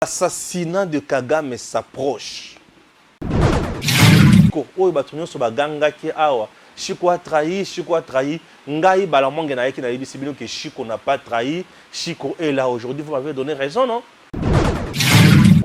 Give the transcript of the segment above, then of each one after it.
L'assassinat de Kagame s'approche. Oyo bato nyonso bagangaki awa Chiko a trahi, Ngai Balamonge na yeki na yebisi bino que Chiko n'a pas trahi, Chiko est là aujourd'hui, vous m'avez donné raison, non?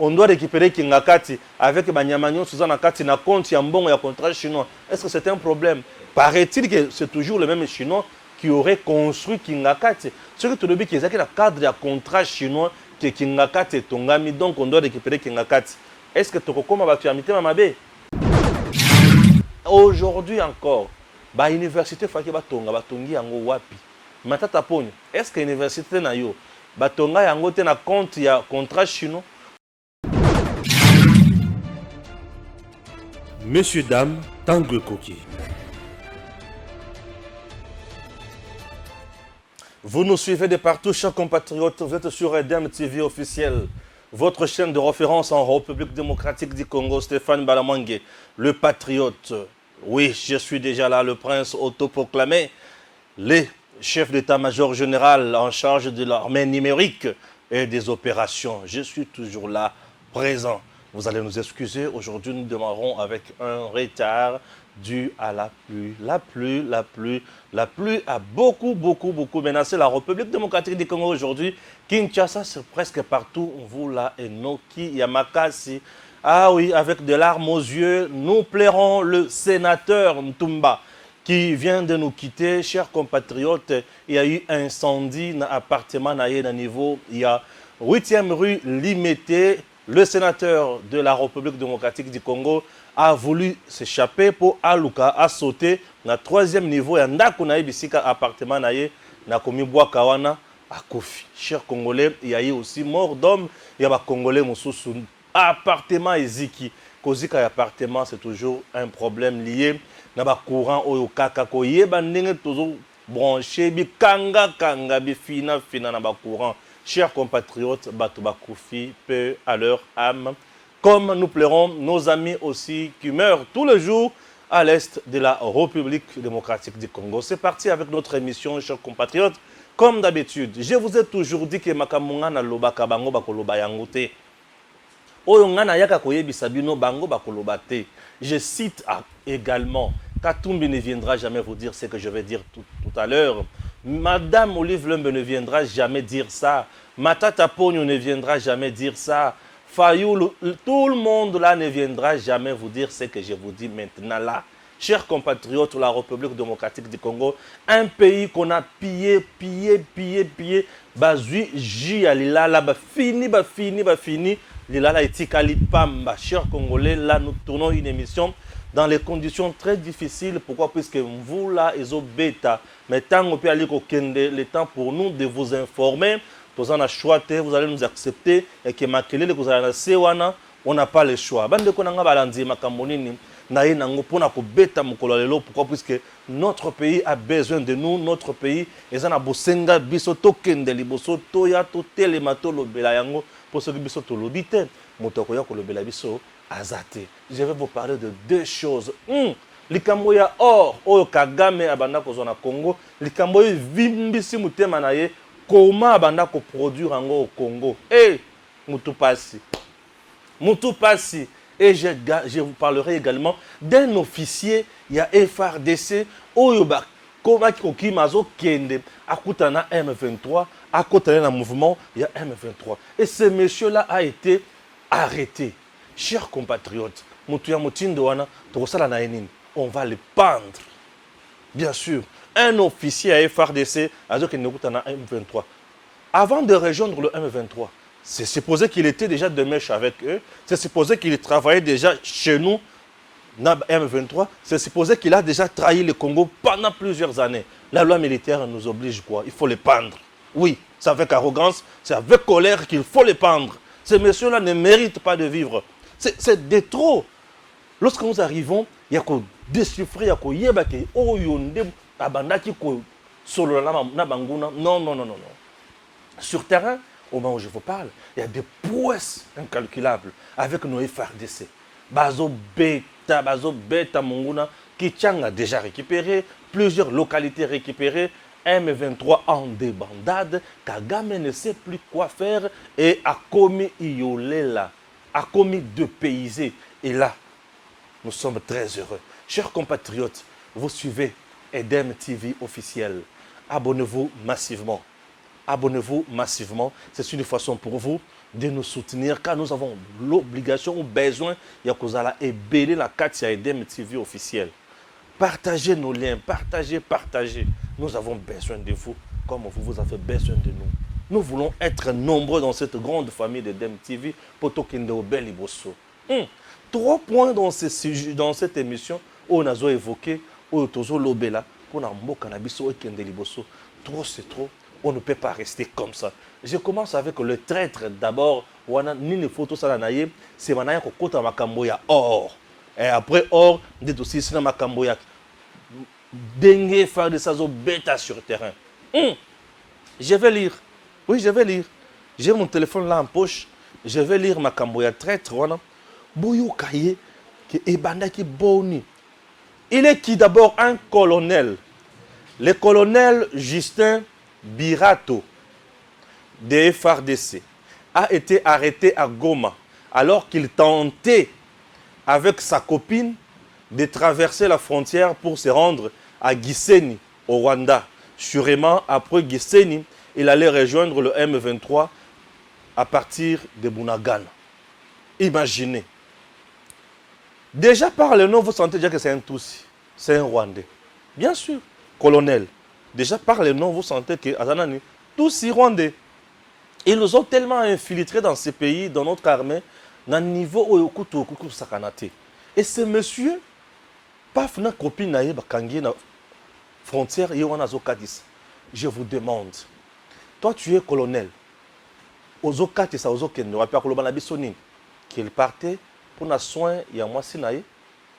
On doit récupérer Kingakati avec Banyamagnon Suzanne Kati na compte Yambon et contrat chinois. Est-ce que c'est un problème? Paraît-il que c'est toujours le même chinois qui aurait construit Kingakati. Ce que tu le dis, c'est que le cadre de contrat chinois que Kingakati est tongami, donc on doit récupérer Kingakati. Est-ce que tu recommandes à tu Mamabe? Aujourd'hui encore, ba université faki batonga batongi yango wapi? Matata ponyo. Est-ce que université na yo batonga yango te na compte ya contrat chinois? Messieurs, dames, Tanguy Koki. Vous nous suivez de partout, chers compatriotes. Vous êtes sur EDEM TV officiel, votre chaîne de référence en République démocratique du Congo. Stéphane Balamongue, le patriote. Oui, je suis déjà là, le prince autoproclamé, le chef d'état-major général en charge de l'armée numérique et des opérations. Je suis toujours là, présent. Vous allez nous excuser, aujourd'hui nous démarrons avec un retard dû à la pluie. La pluie a beaucoup menacé la République démocratique du Congo aujourd'hui. Kinshasa, c'est presque partout. Vula et Noki, Yamakasi. Ah oui, avec des larmes aux yeux, nous plairons le sénateur Ntumba qui vient de nous quitter. Chers compatriotes, il y a eu un incendie dans l'appartement à niveau. Il y a 8e rue Limité. Le sénateur de la République démocratique du Congo a voulu s'échapper pour Aluka, a sauté na 3e niveau. Et ndako na bisika appartement na ye na komi Bwakawana à Kofi. Chers Congolais, il y a eu aussi mort d'homme. Il y a des Congolais mususu appartement eziki. Kozika appartement, c'est toujours un problème lié na ba courant oyo kaka ko yeba ndenge toujours branché bi kanga bi fina na ba courant. Chers compatriotes, Batouba-Koufi, paix à leur âme. Comme nous pleurons nos amis aussi qui meurent tous les jours à l'est de la République démocratique du Congo. C'est parti avec notre émission, chers compatriotes. Comme d'habitude, je vous ai toujours dit que Makamunga na lobaka bango bakoloba yangote. Oyongana yaka koyebisa bino bango bakolobate. Je cite également, Katumbi ne viendra jamais vous dire ce que je vais dire tout à l'heure. Madame Olive Lembe ne viendra jamais dire ça. Matata Pogno ne viendra jamais dire ça. Fayou, tout le monde là ne viendra jamais vous dire ce que je vous dis maintenant là. Chers compatriotes de la République démocratique du Congo, un pays qu'on a pillé. Bazui, Jialila, là, fini. Lila, etikali pamba. Chers Congolais, là, nous tournons une émission dans les conditions très difficiles. Pourquoi? Puisque vous là, ils ont bêta. Mais tant qu'on peut aller au Kende, le temps pour nous de vous informer. Vous en avez choisi, vous allez nous accepter. Et que Makele, vous allez sewana, on n'a pas le choix. Bande konanga balandi makamonini. Naïe nango pona ko bêta mukololelo. Pourquoi? Puisque notre pays a besoin de nous. Notre pays, ils en a bosenga biso to Kende liboso toya to telemato lobela yango pour ceux qui biso to lobite. Motoko ya ko lobela biso. Azate. Je vais vous parler de deux choses. Likambo ya or oyo Kagame abanda kozona Congo, likambo ya vimbisi mutema na ye, comment abanda ko produire ango au Congo. Mutu pasi. Et je vous parlerai également d'un officier, il y a FRDC oyo ba koma ki mazo kende akutana M23, akutana na mouvement, il y a M23. Et ce monsieur là a été arrêté. Chers compatriotes, on va le pendre. Bien sûr, un officier à FRDC a dit qu'il ne coûte M23. Avant de rejoindre le M23, c'est supposé qu'il était déjà de mèche avec eux. C'est supposé qu'il travaillait déjà chez nous, dans M23. C'est supposé qu'il a déjà trahi le Congo pendant plusieurs années. La loi militaire nous oblige quoi? Il faut le pendre. Oui, c'est avec arrogance, c'est avec colère qu'il faut le pendre. Ces messieurs-là ne méritent pas de vivre. C'est de trop. Lorsque nous arrivons, il y a qu'on déchiffrer, il y a qu'on yebake, oh yonde, abandaki ko solo na banguna. Non. Sur terrain, au moment où je vous parle, il y a des prouesses incalculables avec nos FRDC. Bazo Beta Monguna, Kichang a déjà récupéré, plusieurs localités récupérées. M23 en débandade, Kagame ne sait plus quoi faire et a commis Iolela, a commis de paysés. Et là, nous sommes très heureux. Chers compatriotes, vous suivez Edem TV officiel. Abonnez-vous massivement. Abonnez-vous massivement. C'est une façon pour vous de nous soutenir car nous avons l'obligation ou besoin de béler la carte Edem TV officiel. Partagez nos liens, partagez. Nous avons besoin de vous comme vous avez besoin de nous. Nous voulons être nombreux dans cette grande famille de Edem TV pour Tokende Obel Ibosso. 3 points dans cette émission où on a évoqué, où on a lobela, pour Mboka Nabiso et Kende Libosso. Trop c'est trop. On ne peut pas rester comme ça. Je commence avec le traître d'abord. Ni les photos salanaye, c'est manaya kokota makambo ya or. Et après or, dit aussi c'est makambo ya dengue faire de ça bêta sur terrain. Je vais lire. Oui, je vais lire. J'ai mon téléphone là en poche. Je vais lire makambo ya traître wana. Boyo Kaye qui est bandaki boni. Il est qui d'abord un colonel. Le colonel Justin Birato de FARDC a été arrêté à Goma alors qu'il tentait avec sa copine de traverser la frontière pour se rendre à Gisenyi au Rwanda. Sûrement après Gisenyi, il allait rejoindre le M23 à partir de Bunagana. Imaginez. Déjà par le nom, vous sentez déjà que c'est un Tutsi, c'est un Rwandais. Bien sûr, colonel. Déjà par le nom, vous sentez que Azanani, Tutsi Rwandais. Ils nous ont tellement infiltrés dans ces pays, dans notre armée, dans le niveau où ils Sakanate. Et ce monsieur, paf na copine na bakangi na frontière Yowana Zokadis. Je vous demande, toi tu es colonel. Ozokati sa ozokende, wapia kolobana bisonini, qu'il partait pour na soin ya mwasi na ye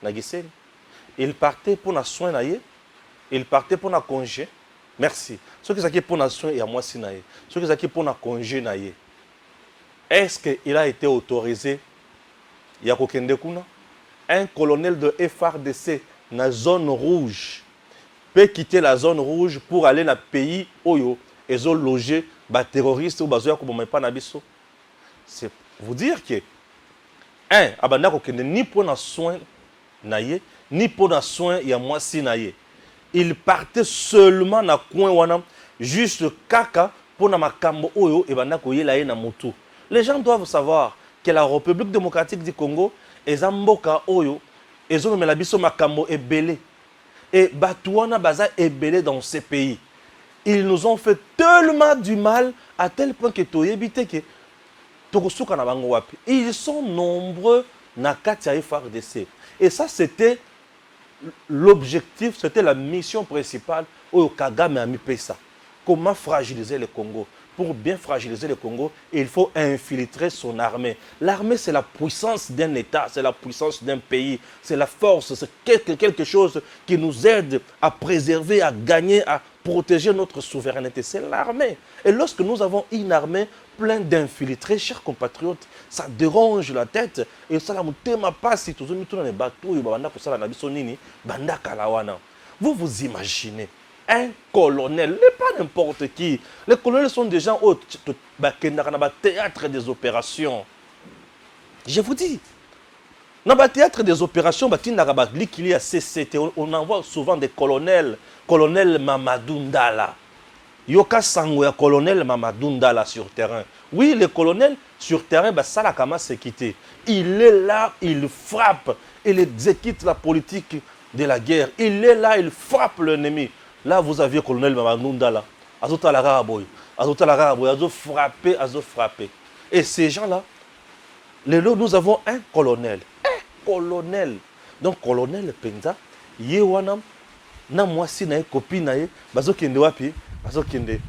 na Gisenyi. Il partait pour na soin na ye, il partait pour na congé. Merci. Ce qui est pour na soin ya mwasi na ye, ce qui est pour na congé na ye. Est-ce qu'il a été autorisé ya kokende kuna? Un colonel de FARDC na zone rouge peut quitter la zone rouge pour aller dans le pays oyo et loger les terroristes ou bazoya ko pas na biso. C'est vous dire que abanda ko kende ni pour na soin na ye ni pour na soin ya mwasi na ye. Il partait seulement na coin wana juste kaka pour na makambo oyo e banda ko yela ye na moto. Les gens doivent savoir que la République démocratique du Congo est mboka oyo ezomela biso makambo ebele et batouana baza ebele dans ces pays. Ils nous ont fait tellement du mal à tel point que toyebite que tokosuka na bango wapi. Ils sont nombreux na kati ya FARDC. Et ça c'était l'objectif, c'était la mission principale oyo Kagame a mis pesa. Comment fragiliser le Congo? Pour bien fragiliser le Congo, il faut infiltrer son armée. L'armée, c'est la puissance d'un État, c'est la puissance d'un pays, c'est la force, c'est quelque chose qui nous aide à préserver, à gagner, à protéger notre souveraineté. C'est l'armée. Et lorsque nous avons une armée pleine d'infiltrés, chers compatriotes, ça dérange la tête. Et ça ne m'a pas si tous les bateaux, vous vous imaginez un colonel, n'est pas n'importe qui. Les colonels sont des gens au théâtre des opérations. Je vous dis, dans le théâtre des opérations, on envoie souvent des colonels. Colonel Mamadou Ndala. Yoka Sangouya, colonel Mamadou Ndala sur terrain. Oui, le colonel sur terrain, ça la kama s'est quitté. Il est là, il frappe, il exécute la politique de la guerre. Il est là, il frappe l'ennemi. Là, vous aviez le colonel Mamadou Ndala. Azota la raboy, azo frappé. Et ces gens-là, nous avons un colonel. Un colonel. Donc, colonel Penza, Yewanam, na mwasi na copine na ye, bazo kende wapi, bazo kende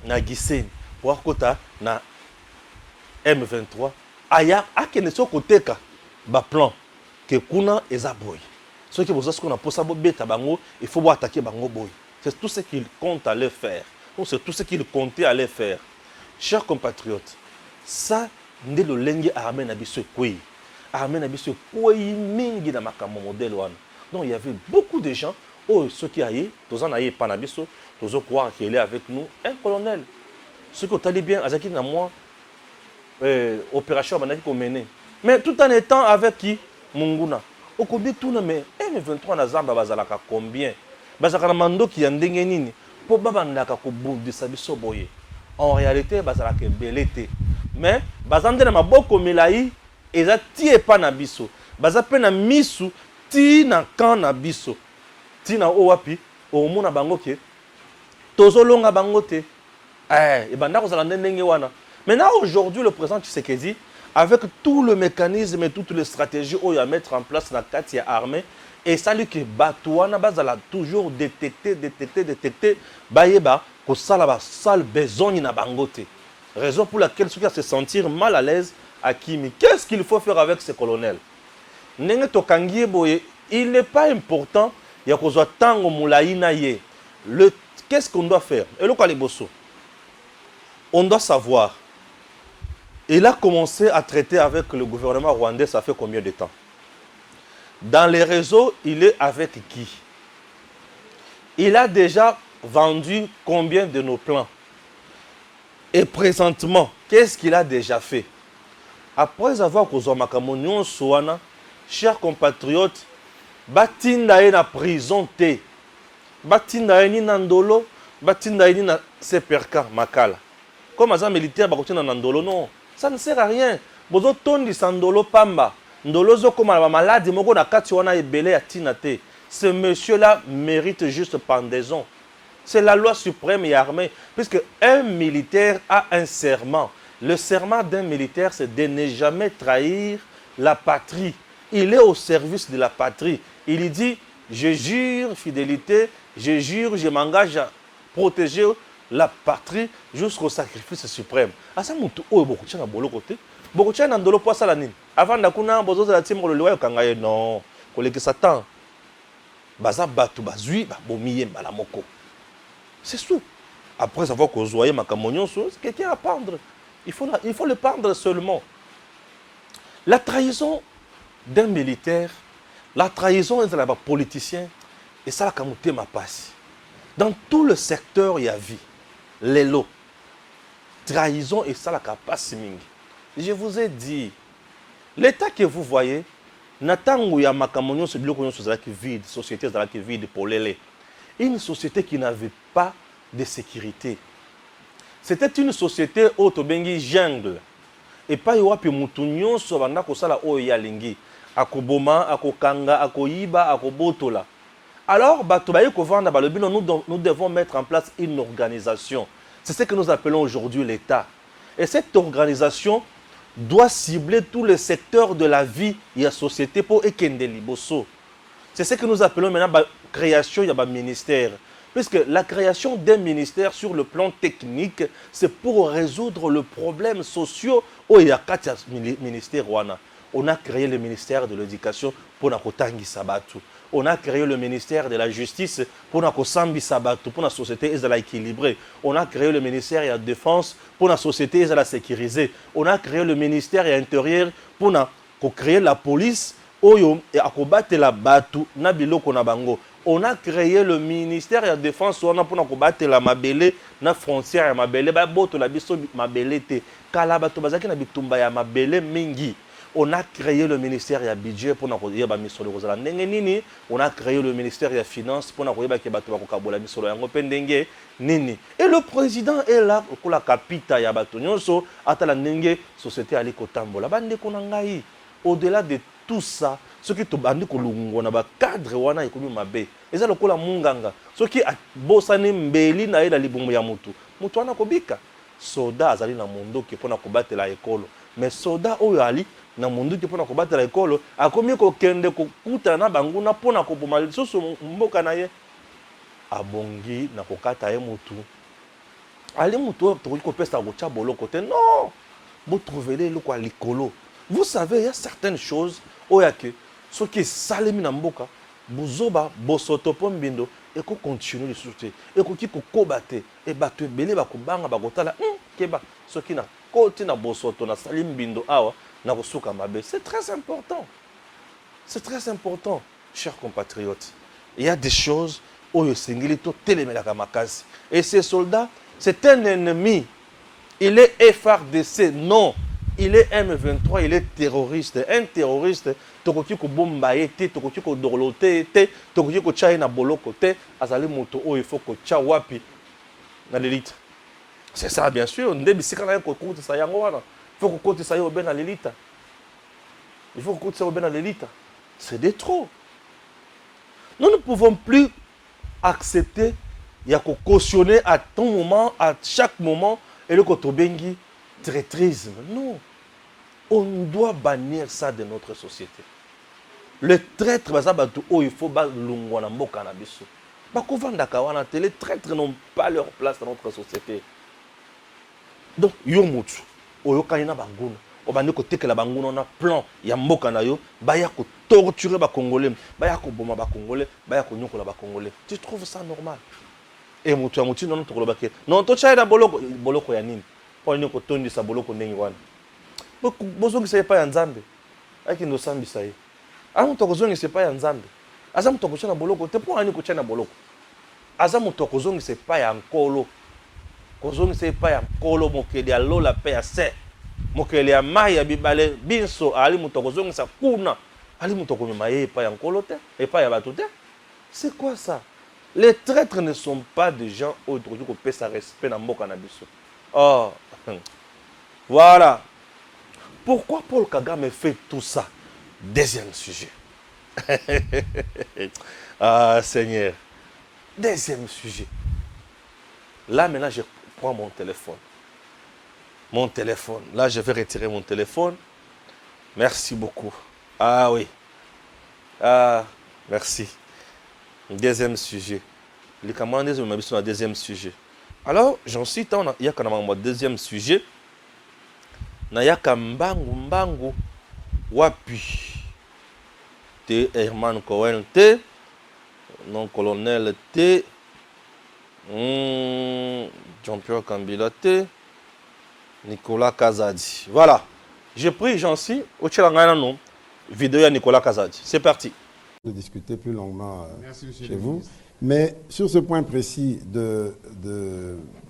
na Gisenyi, pour kota na M23. Aya, akende so koteka, ba plan, que kuna ezaboy. Ce qui vous a ce qu'on a pour ça, il faut attaquer bango boy. C'est tout ce qu'il compte aller faire. C'est tout ce qu'il comptait aller faire. Chers compatriotes, ça, n'est le lengue armé na biso koi. Armé na biso koi mingi na makambo modèle wana. Donc il y avait beaucoup de gens, ceux qui aillent, tous en aillent pas na biso, Tous croire qu'il est avec nous, un colonel. Ce que tu as dit bien, Azaki na moi, opération Banaki mené. Mais tout en étant avec qui Munguna. Au combien tout mais M23 na Zamba bazalaka combien? Bazalaka mando qui yandenge nini? Pour babandaka ko boudi sabiso boye. En réalité, bazalaka belete. Mais bazande na maboko milayi eza tie pa na biso. Bazape na misu ti na kan na biso. Ti na owapi o mona bango ke tozolonga bango te. Et banda ko zalande ndenge wana. Maintenant aujourd'hui le président Tshisekedi avec tout le mécanisme et toutes les stratégies à mettre en place dans la Katia armée, et ça lui que Batouana bazala toujours détecter, bayeba que ça la sale besoin na bangote. Raison pour laquelle ceux qui se sentir mal à l'aise à Kimi. Qu'est-ce qu'il faut faire avec ces colonels? Nenge tokangie boye, il n'est pas important ya kozwa tango mulaina ye. Le qu'est-ce qu'on doit faire? Et le Kaliboso. On doit savoir. Il a commencé à traiter avec le gouvernement rwandais, ça fait combien de temps? Dans les réseaux, il est avec qui? Il a déjà vendu combien de nos plans? Et présentement, qu'est-ce qu'il a déjà fait? Après avoir causé Makamonyon Souana, chers compatriotes, Batindae na prison te. Batindae ni Nandolo, Batindae ni na Seperka Makala. Comme agent militaire, Bakotina Nandolo, non. Ça ne sert à rien. Bozo tondi sandolo pamba. Ndolo zo comme la maladie moko na kati wana ebele ya tinate. Ce monsieur-là mérite juste pendaison. C'est la loi suprême et armée. Puisque un militaire a un serment. Le serment d'un militaire, c'est de ne jamais trahir la patrie. Il est au service de la patrie. Il dit, je jure fidélité, je jure, je m'engage à protéger la patrie jusqu'au sacrifice suprême. Asa mutu oyo bokutia na bolo côté. Bokutia na ndolo po sala nini? Avant d'akuna bozo za timro le loyo kangaye non. Koleki satan. Baza batu bazui ba bomiye mbala moko. C'est tout. Après avoir kozwaye makamonyon so, quelqu'un à pendre. Il faut le pendre seulement. La trahison d'un militaire, la trahison d'un politicien et ça la kamute ma passe. Dans tout le secteur il y a vie. Les lots, trahison et ça la capacité. Je vous ai dit, l'état que vous voyez, Natango ya makamonyo se bloque sur la vide, société dans la vide pour l'élé. Une société qui n'avait pas de sécurité. C'était une société autobengi jungle. Et pas yoapi mutunyo so banda ko sala o ya lingi, akoboma, akokanga, akoyiba, akobotola. Alors, nous devons mettre en place une organisation. C'est ce que nous appelons aujourd'hui l'État. Et cette organisation doit cibler tous les secteurs de la vie et la société pour Ekende Liboso. C'est ce que nous appelons maintenant la création d'un ministère. Puisque la création d'un ministère sur le plan technique, c'est pour résoudre le problème social au Yakatia ministère. On a créé le ministère de l'Éducation pour Nakotangi Sabatu. On a créé le ministère de la Justice pour la Sabatu, pour la société équilibrée. On a créé le ministère de la Défense pour la société sécurisée. On a créé le ministère de l'Intérieur pour créer la police et combattre la Batu, Nabilo Konabango. On a créé le ministère de la Défense pour combattre la Mabele, la frontière Mabele, la biso Mabele te. Kalabato bazaki na bitumba ya Mabele mingi. On a créé le ministère de budget pour nous dire on a créé le ministère des finances pour nous dire nini. Et le président est là pour la capitale ya batonyoso ata la ndenge société ali kotambola bande konangai. Au-delà de tout ça, ce qui te bandi kolungo na ba cadre wana ekomi mabe. Eza lokola munganga. Ce qui a bosani mbeli na ila libumbu ya mutu. Mutu wana kobika. Soda azali na mondo ki pona kobatela la ekolo. Mais soda oyo ali na mundu ki pona kobatela ekolo akomi ko kende ko kutana banguna pona ko boma lisusu mboka na ye abongi na kokata ye mutu ali mutu to ko pesa ko cha boloko te non vous trouvez le quoi likolo. Vous savez il y a certaines choses oyake ce qui salemi na mboka buzoba bosoto pombindo et ko continue de soutenir et ko ki ko kobate et bato belé ba ko banga ba kotala keba ce qui na koti na bosoto na salim bindo awa. C'est très important. C'est très important, chers compatriotes. Il y a des choses Oyo Singilito Telemelaka Makasi. Et ces soldats, c'est un ennemi. Il est FRDC. Non. Il est M23, il est terroriste. Un terroriste, tokoki ko bombaye te, tokoki ko dorlote te, tokoki ko tchaye na boloko te, azali moto o il faut ko tcha wapi na l'élite. C'est ça bien sûr, ndebi sikana ko koute sa yango wana. Il faut ko koute sa yo ben na l'élite. Il faut ko koute sa yo ben na l'élite. C'est des trop. Nous ne pouvons plus accepter ya ko cautionner à tout moment, à chaque moment et le kotobengi traîtrisme. Non. On doit bannir ça de notre société. Le traître, il faut les traîtres n'ont pas leur place dans notre société. Donc, yomutu, oyokana banguna, obande ko tekela banguna on a plan ya mboka na yo, baya ko torturer ba congolais, baya ko boma ba congolais, baya ko nyokola ba congolais. Tu trouves ça normal? Et mutu amuti non to kolobake. Non to chaida boloko ya nini? Pour nous tondi sa boloko ndenge wana. Bozongi c'est pas ya nzambe. Aki ndo sambi sai. Amu tokozongi c'est pas ya nzambe. Azamu tokochana boloko te pour ani ko chana boloko. Azamu tokozongi c'est pas ya nkolo. Kozongi c'est pas ya nkolo mokeli ya lola pe ya se. Mokeli ya mai ya bibale binso ali mutokozongi sa kuna. Ali mutokomema ye pa ya nkolo te et pas ya bato te. C'est quoi ça? Les traîtres ne sont pas des gens autres qui ont sa respect dans mboka na biso. Oh, voilà. Pourquoi Paul Kagame fait tout ça? Deuxième sujet. Ah, Seigneur. Deuxième sujet. Là, maintenant, je prends mon téléphone. Mon téléphone. Là, je vais retirer mon téléphone. Merci beaucoup. Ah oui. Ah, merci. Deuxième sujet. Les camarades sont le deuxième sujet. Alors, j'en cite un, il y a quand même un deuxième sujet. Il y a Mbangu Wapi. T. Herman Cohen T. Non-colonel T. Jean-Pierre Kambila T. Nicolas Kazadi. Voilà. J'ai pris, j'en cite, au Tchelangana, vidéo à Nicolas Kazadi. C'est parti. De discuter plus longuement chez vous. Mais sur ce point précis de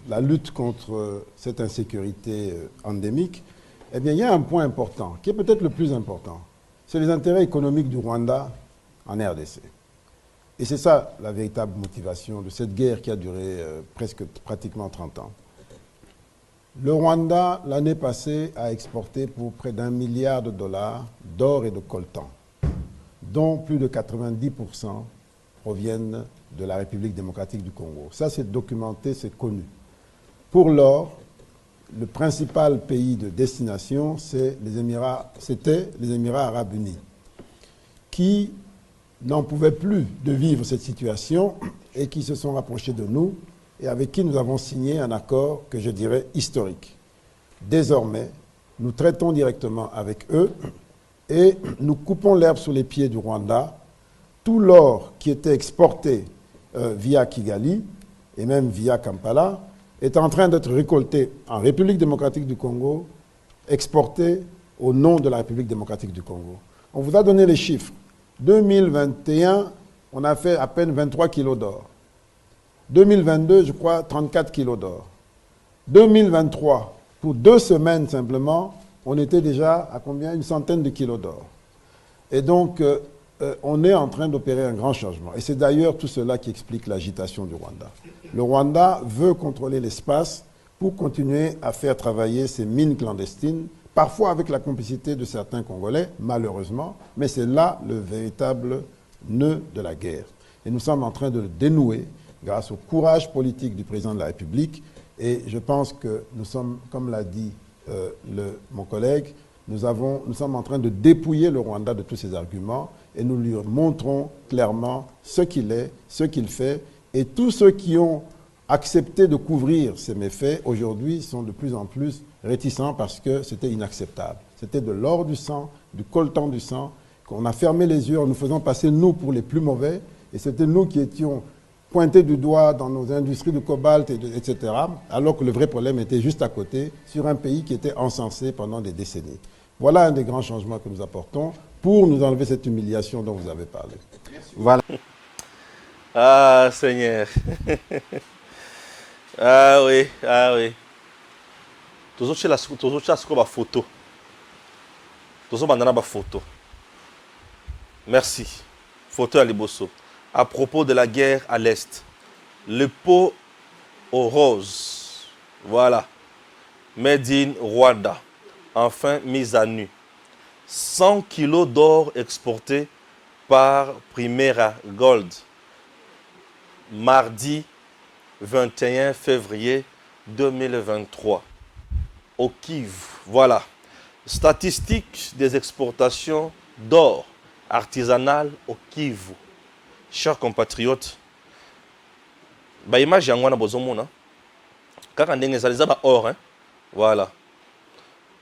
la lutte contre cette insécurité endémique, eh bien, il y a un point important, qui est peut-être le plus important. C'est les intérêts économiques du Rwanda en RDC. Et c'est ça la véritable motivation de cette guerre qui a duré pratiquement 30 ans. Le Rwanda, l'année passée, a exporté pour près d'1 milliard de dollars d'or et de coltan, dont plus de 90% proviennent de la République démocratique du Congo. Ça, c'est documenté, c'est connu. Pour l'or, le principal pays de destination, c'était les Émirats arabes unis, qui n'en pouvaient plus de vivre cette situation et qui se sont rapprochés de nous et avec qui nous avons signé un accord que je dirais historique. Désormais, nous traitons directement avec eux et nous coupons l'herbe sous les pieds du Rwanda. Tout l'or qui était exporté via Kigali et même via Kampala est en train d'être récolté en République démocratique du Congo, exporté au nom de la République démocratique du Congo. On vous a donné les chiffres. 2021, on a fait à peine 23 kilos d'or. 2022, je crois, 34 kilos d'or. 2023, pour 2 semaines simplement, on était déjà à combien? Une centaine de kilos d'or. Et donc, on est en train d'opérer un grand changement. Et c'est d'ailleurs tout cela qui explique l'agitation du Rwanda. Le Rwanda veut contrôler l'espace pour continuer à faire travailler ces mines clandestines, parfois avec la complicité de certains Congolais, malheureusement, mais c'est là le véritable nœud de la guerre. Et nous sommes en train de le dénouer grâce au courage politique du président de la République. Et je pense que nous sommes, comme l'a dit mon collègue, nous sommes en train de dépouiller le Rwanda de tous ses arguments et nous lui montrons clairement ce qu'il est, ce qu'il fait. Et tous ceux qui ont accepté de couvrir ces méfaits, aujourd'hui, sont de plus en plus réticents parce que c'était inacceptable. C'était de l'or du sang, du coltan du sang, qu'on a fermé les yeux en nous faisant passer nous pour les plus mauvais. Et c'était nous qui étions pointés du doigt dans nos industries de cobalt, etc., alors que le vrai problème était juste à côté, sur un pays qui était encensé pendant des décennies. Voilà un des grands changements que nous apportons pour nous enlever cette humiliation dont vous avez parlé. Voilà. Ah, Seigneur. Ah oui, ah oui. Toujours chez la photo. Toujours bandana ba photo. Merci. Photo à Liboso. À propos de la guerre à l'Est. Le pot aux roses. Voilà. Made in Rwanda. Enfin mise à nu. 100 kilos d'or exportés par Primera Gold. Mardi 21 février 2023. Au Kivu. Voilà. Statistiques des exportations d'or artisanal au Kivu. Chers compatriotes, ba image yango na bozomona. Kaka ndenge ezali ba or, hein? Voilà.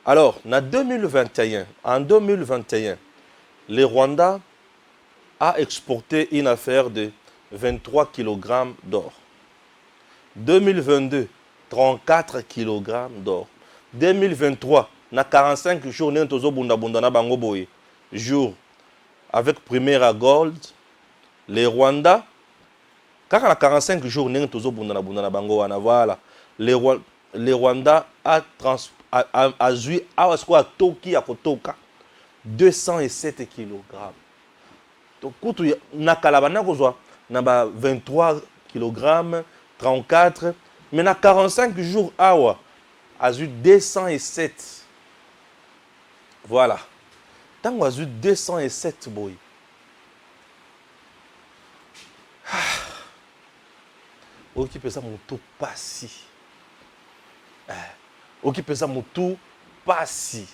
Alors, en 2021, le Rwanda a exporté une affaire de 23 kg d'or. 2022, 34 kg d'or. 2023, na 45 jours, nous avons jour avec Primera Gold, les Rwanda, quand on a 45 jours, nous avons voilà. Les Rwanda a joué à Toki à Kotoka 207 kg. Donc, quand on a 23 kg, 34, mais na 45 jours, awa a eu 207. Voilà. Tant qu'on a eu 207 boy. Occupez ça mon tout passi. Occupez ça mon tout passi.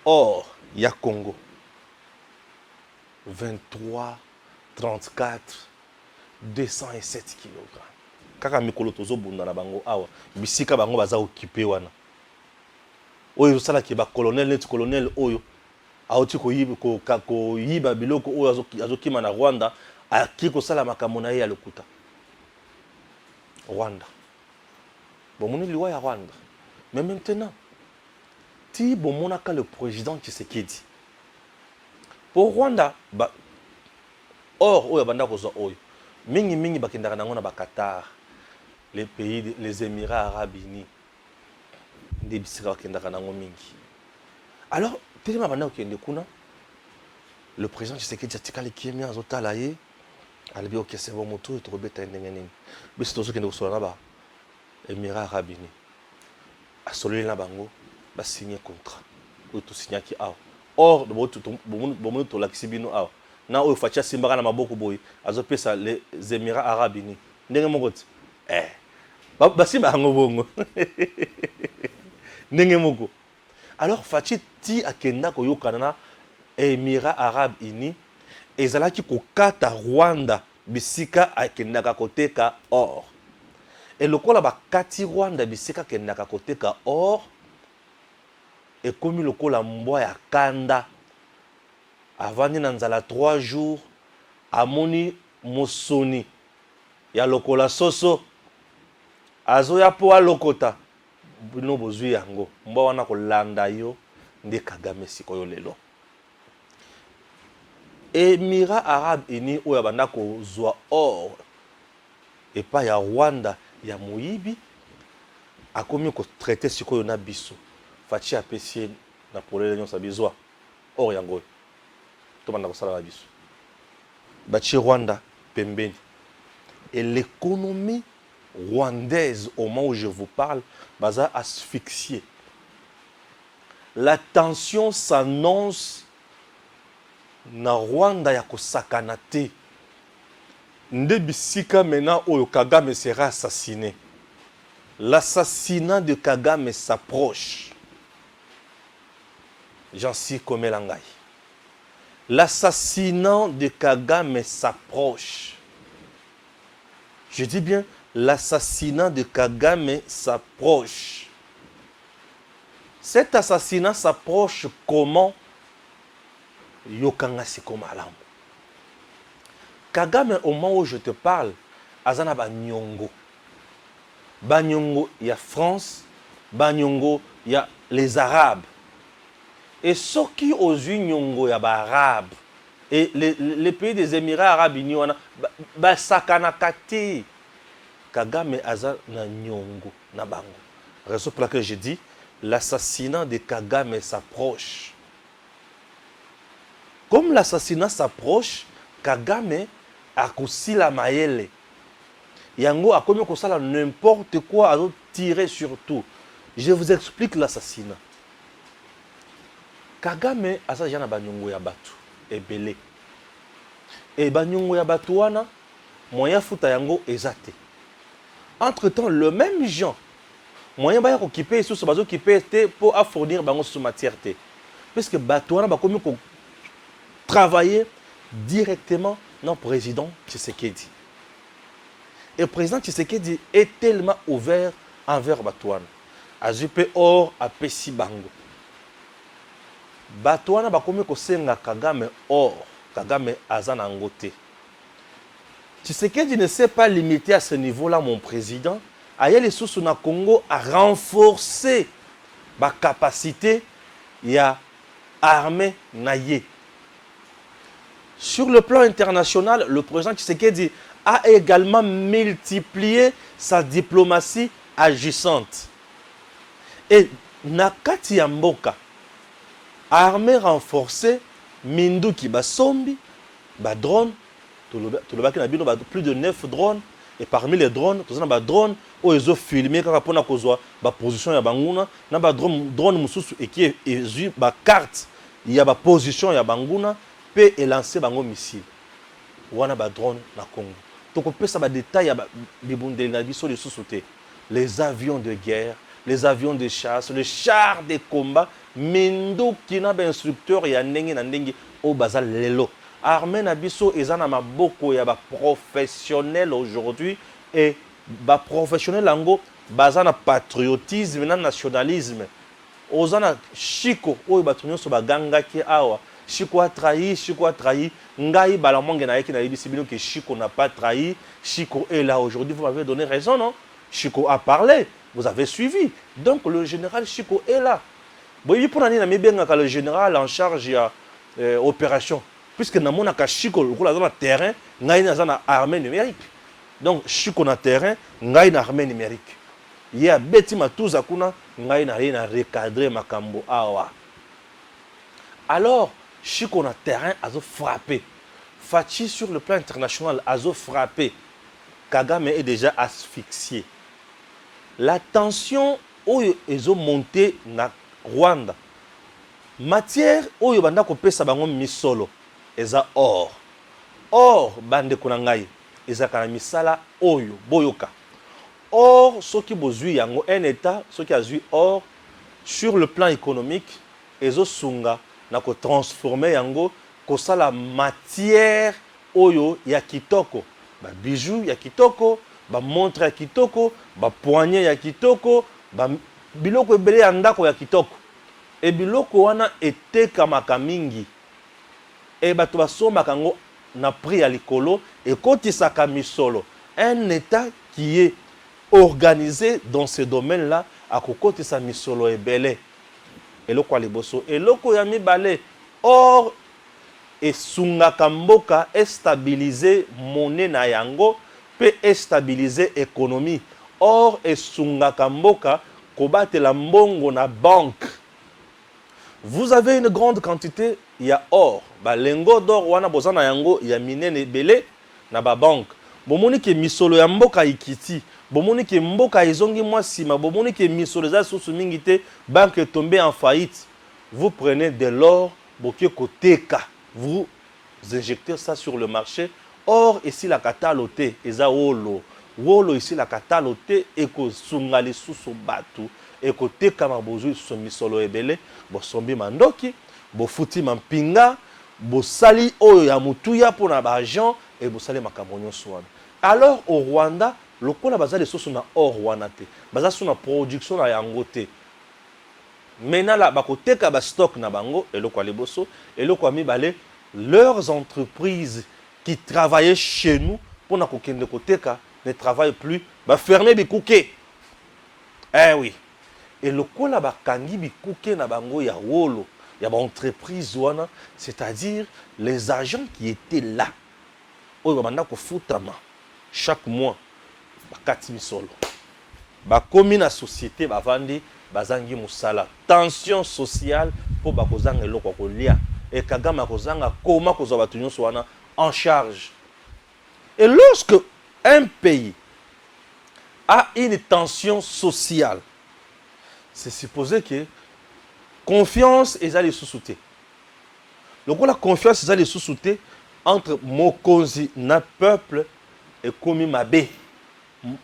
Or, il y a Congo. 23, 34, 207 kg. Kaka mikolo tozo bunda na bango awa. Bisika bango baza occupé wana. Oyo sala ki ba colonel net colonel oyo. Aoti ko yiba biloko oyo azokima na Rwanda. Aki ko sala makambo na ye ya lokuta. Rwanda. Bon moni liwa ya Rwanda. Mais maintenant, ti bon monaka le président Tshisekedi. Pour Rwanda, ba or oyo banda ko zo oyo. Mingi bakendaka nango na ba Qatar. Les pays, les Émirats Arabes Unis. Des bisika bakendaka nango mingi. Alors, tellement banda okende kuna. Le président Tshisekedi atikali kiemi azotala ye. Albi ok c'est bon moto et robeta ndenge nini. Bisi tozo kende kosola na ba Émirats Arabes Unis. Asoleli na bango ba signer contrat. Oyo to signaki awa. Or bomo to lakisi bino awa. Na oyo facha simbaka na maboko boy azopesa les Émirats Arabes Unis. Ndenge moko ti. Basimba yango bongo. Ndenge moko. Alors fachi ti akenda koyokana na Émirats Arabes Unis ezalaki kokata Rwanda bisika akendaka koteka or. Et lokola bakati Rwanda bisika akendaka koteka or ekomi lokola mbwa ya kanda. Avandi na nzala 3 jours amoni mosoni ya lokola soso azoya po alokota bino bozwi yango mbwa wana kolanda yo nde Kagame sikoyo lelo. Émirats Arabes Unis oyo banda kozwa or epa ya Rwanda ya moyibi akomi ko traiter sikoyo na biso fachi apesi na polele nyonso bizwa or yango to banda ko sala na biso bachi Rwanda pembeni. Et l'économie rwandaise au moment où je vous parle baza asphyxiée. La tension s'annonce na Rwanda ya kosakana te. Nde bisika maintenant oyo Kagame sera assassiné. L'assassinat de Kagame s'approche. J'en suis comme Elangai. L'assassinat de Kagame s'approche. Je dis bien, l'assassinat de Kagame s'approche. Cet assassinat s'approche comment? Yokanga Sikomalam. Kagame, au moment où je te parle, azana Banyongo. Banyongo, il y a France. Banyongo, il y a les Arabes. Et ceux qui aux Nyongo, il y a Arabes. Et les pays des Émirats Arabes Unis, basakanaka te. Kagame aza na nyongo na bango. Raison pour laquelle j'ai dit, l'assassinat de Kagame s'approche. Comme l'assassinat s'approche, Kagame a koussi la maele. Yango a commis n'importe quoi, a tiré sur tout. Je vous explique l'assassinat. Kagame aza jana banyongo ya batu ebele. Et banyongo ya batu wana moyen futa yango ezate. Entre-temps, le même gens moyen ba occupé sous ce bazo occupé pour fournir bango sous matière té. Parce que batu wana ba commis ko travailler directement dans le président Tshisekedi. Et le président Tshisekedi est tellement ouvert envers Batouane. Azupe or a Pessi Bango. Batouane a commis que Kagame or, Kagame azan angote. Tshisekedi ne s'est pas limité à ce niveau-là, mon président. Aïe les sous na Congo a renforcé ma capacité à armée naïe. Sur le plan international, le président Tshisekedi a également multiplié sa diplomatie agissante. Et Nakati Yamboka, armée renforcée, Minduki Basombi, drone, plus de 9 drones, et parmi les drones, il y a des drones où ils ont filmé quand on a la position de Banguna, il y a des drones qui ont la carte, il y a la position de Banguna, peut lancer des missiles. Il y a des drones na Congo. Donc on peut savoir des détails les avions de guerre, les avions de chasse, les chars de combat, Mendo qui n'a pas instructeur et ndengi au bazal lelo. Armée Nabiso et Zana Maboko ya ba professionnel aujourd'hui et ba professionnel ango bazana patriotisme na nationalisme. Ozana Chiko o batunyo so baganga ki awa. Chiko a trahi, Ngai Balamonge na yeki na yibisibino que Chiko n'a pas trahi, Chiko est là aujourd'hui, vous m'avez donné raison, non? Chiko a parlé, vous avez suivi. Donc le général Chiko est là. Bon, il pour le général en charge de l'opération. Puisque dans mon cas, Chiko, le terrain, Ngai na une armée numérique. Donc Chiko na terrain, Ngai na armée numérique. Il y a Betty Matouza kuna, Ngai na rien à recadrer Makambo awa. Alors, Chiko na terrain a frappé. Fachi sur le plan international a frappé. Kagame est déjà asphyxié. La tension où ils ont monté na Rwanda. Matière où ils ont pesa bango misolo. Eza or. Or bande kunangai. Eza kana misala oyo boyoka. Or ce qui bozui yango un état, ce qui a zui or sur le plan économique, ezo sunga na ko transformer yango ko sala matière oyo ya kitoko. Ba bijoux ya kitoko, ba montre ya kitoko, ba poignet ya kitoko, ba biloko ebele ya ndako ya kitoko. E biloko wana etekamaka mingi. E bato basombaka yango na prix ya likolo ekotisaka misolo. Un état qui est organisé dans ce domaine-là akokotisa misolo ebele. Eloko ya liboso, eloko ya mibale. Or et sungaka mboka stabiliser monnaie na yango peut stabiliser économie. Or et sungaka mboka kobatela mbongo na banque. Vous avez une grande quantité, il y a or. Ba lengo d'or wana bozana yango ya minene belé na ba banque. Bomoni ke misolo ya mboka ikiti. Bomoni ke mboka izongi mwa sima. Bomoni ke misolo za susu mingite banque est tombée en faillite. Vous prenez de l'or bokie koteka. Vous injectez ça sur le marché. Or, ici, la katalote, eza wolo. Wolo, ici, la katalote, eko sungali sous batu, eko teka mabozu sous misolo ebele, bo sombi mandoki, bo futi mampinga, bo sali oyo ya mutuya pour na bajan, et bo sali makamonyo swan. Alors, au Rwanda, le kola baza de soso na or wanate, baza sous na production na yangote. Maintenant, là, bakoteka ba stock na bango, et le kwa liboso, et le kwa mibale, leurs entreprises qui travaillaient chez nous pour na kokende koteka ne travaillent plus, bah fermer bikuke. Eh oui. Et le kola bakangi bikuke na bango ya wolo, Il y a une entreprise, c'est-à-dire les agents qui étaient là. Chaque mois, 4 000 sols. Comme la société, bazangi musala. Tension sociale pour bakozanga eloko kolia. Et Kagame kozanga comment kozabatunyo soana en charge. Et lorsque un pays a une tension sociale, c'est supposé que confiance est allée sous-souter. Donc la confiance est allée sous-souter entre mokonzi na peuple et komi mabe.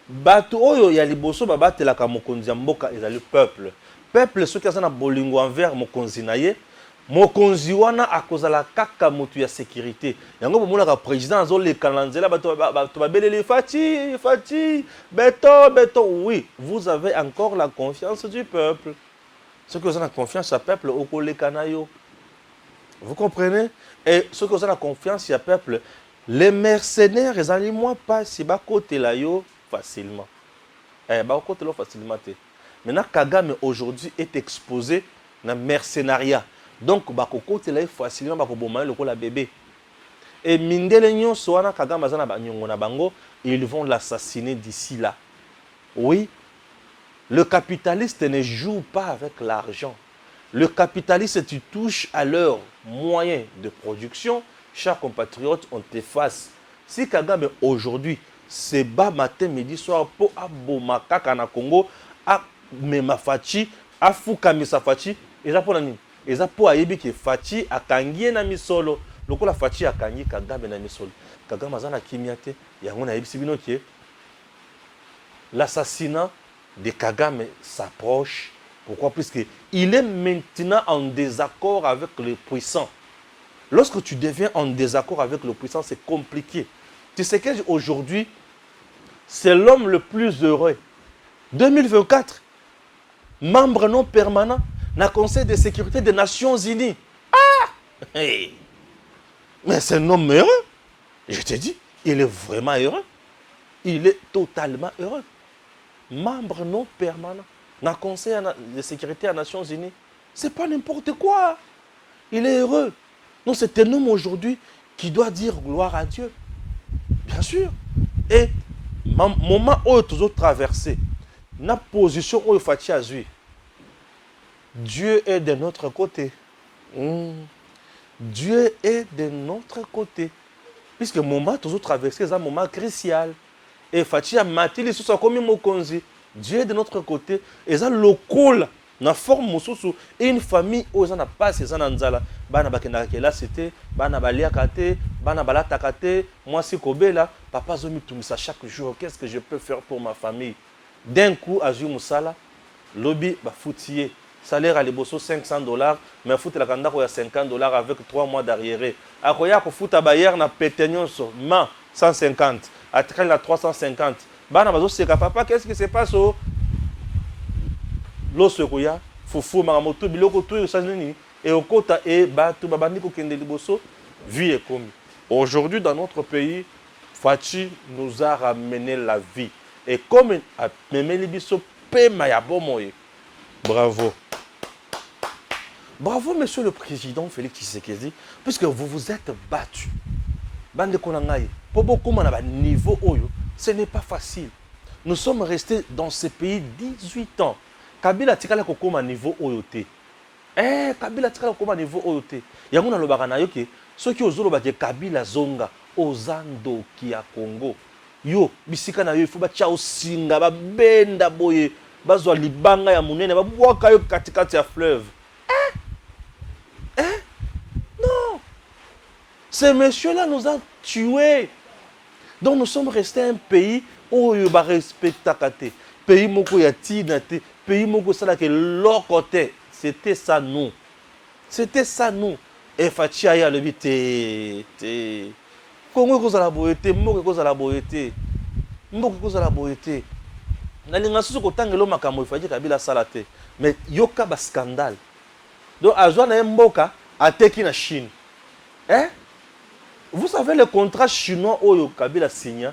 Bato oyo ya liboso babatelaka mokonzi ya mboka ezali peuple. Peuple ceux qui sont na bolingo envers mokonzi na ye, mokonzi wana akozala kaka mutu ya sécurité. Yango bomonaka président azoleka na nzela bato babeleli Fati, béton. Oui, vous avez encore la confiance du peuple. Ceux qui ont la confiance au peuple okoleka na yo. Vous comprenez? Et ceux qui ont la confiance au peuple, les mercenaires, ils allaient moins pas si bas côté là yo facilement. Bas côté là facilement. Maintenant Kagame aujourd'hui est exposé dans le mercenariat. Donc bas côté là facilement bas koboma le la bébé. Et mindele nyon soana Kagame azana ba nyongo na bango, ils vont l'assassiner d'ici là. Oui. Le capitaliste ne joue pas avec l'argent. Le capitaliste, tu touches à leurs moyens de production. Chers compatriotes, on te fasse. Si Kagame aujourd'hui, c'est bas matin, midi, soir, pour abomaka kana Congo, à Memafachi, à Fukamisa Fachi, et ça pour nani? Et ça pour ayebi ki Fachi a kangi na misolo. Loko la Fachi a kangi Kagame na misolo. Kagame azana kimiate, yango na yebi sibino ki l'assassinat de Kagame s'approche. Pourquoi? Puisqu'il est maintenant en désaccord avec les puissants. Lorsque tu deviens en désaccord avec le puissant, c'est compliqué. Tu sais qu'aujourd'hui, c'est l'homme le plus heureux. 2024, membre non permanent dans le Conseil de sécurité des Nations Unies. Ah! Hey. Mais c'est un homme heureux. Je te dis, il est vraiment heureux. Il est totalement heureux. Membre non permanent dans le Conseil de sécurité des Nations Unies. Ce n'est pas n'importe quoi. Il est heureux. Non, c'est un homme aujourd'hui qui doit dire gloire à Dieu. Bien sûr. Et moment où tu as traversé, la position où il faut agir, Dieu est de notre côté. Dieu est de notre côté. Puisque le moment où tu as traversé, c'est un moment crucial. Et Fatia Matili, ce soit comme Mokonzi. Dieu est de notre côté. Et ça, le cool, na forme mosusu, et une famille où ça n'a pas ces ananzala. Bana bakendaka là c'était, bana baliakate, bana balatakate, moi si kobela, papa zomi tumisa chaque jour. Qu'est-ce que je peux faire pour ma famille? D'un coup, Azu Moussala, lobby ba foutier. Salaire à l'ebosso $500, mais fout la kanda ko ya $50 avec 3 mois d'arriéré. Akoya ko fout bayer na petenyoso, ma 150, à train la 350. Bana bazo seka papa, qu'est-ce qui se passe au Losokoya, Foufou, Maramoto, Biloko, tout et Sanini, et au Kota et Batu Babandiko Kende Liboso, vie est comme. Aujourd'hui, dans notre pays, Fachi nous a ramené la vie. Et comme a Memé Libiso, Mayabomoye. Bravo. Bravo, monsieur le président Félix Tshisekedi, puisque vous vous êtes battu. Bande Konangaye, pour beaucoup de niveau, ce n'est pas facile. Nous sommes restés dans ce pays 18 ans. Kabila tikala kokoma niveau oyote. Kabila tikala kokoma niveau oyote. Yango na lobaka na yoke, soki ozoloba ke Kabila zonga ozando ki ya Congo. Yo bisika na yo il faut ba tia osinga ba benda boye, bazwa libanga ya munene ba bwaka yo katikati ya fleuve. Non. Ces messieurs-là nous ont tués. Donc nous sommes restés un pays où il y a respect takate. Pays moko ya tinate. Pays moko sala ke lokote, c'était ça nous. C'était ça nous. Et Fatia ya le bité. Congo ko sala boyete, moko ko sala boyete. Moko ko sala boyete. Na linga susu ko tangelo makambo Fatia Kabila salate. Mais yoka ba scandale. Donc azwa na mboka ateki na Chine. Vous savez le contrat chinois oyo Kabila signa?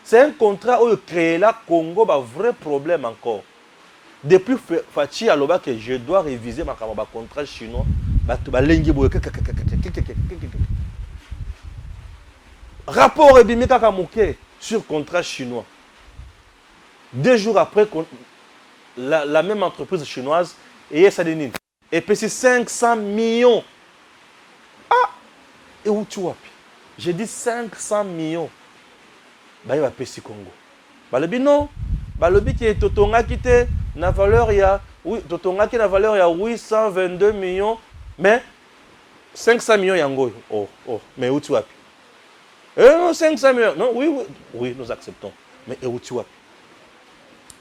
C'est un contrat oyo créé là Congo ba vrai problème encore. Depuis Fachi Aloba que je dois réviser ma contrat chinois, Rapport ebimi kaka moke sur contrat chinois. 2 jours après, la même entreprise chinoise, et puis c'est 500 millions. Ah! Et où tu vois? J'ai dit 500 millions. Bah, il va payer Congo. Bah, le non. Bah, le qui est Totonga qui était, na valeur, il y a, oui, Totonga qui a valeur, il y a 822 millions. Mais 500 millions, il y a un go. Oh, mais où tu vois? Non, 500 millions. Non, oui, nous acceptons. Mais où tu vois?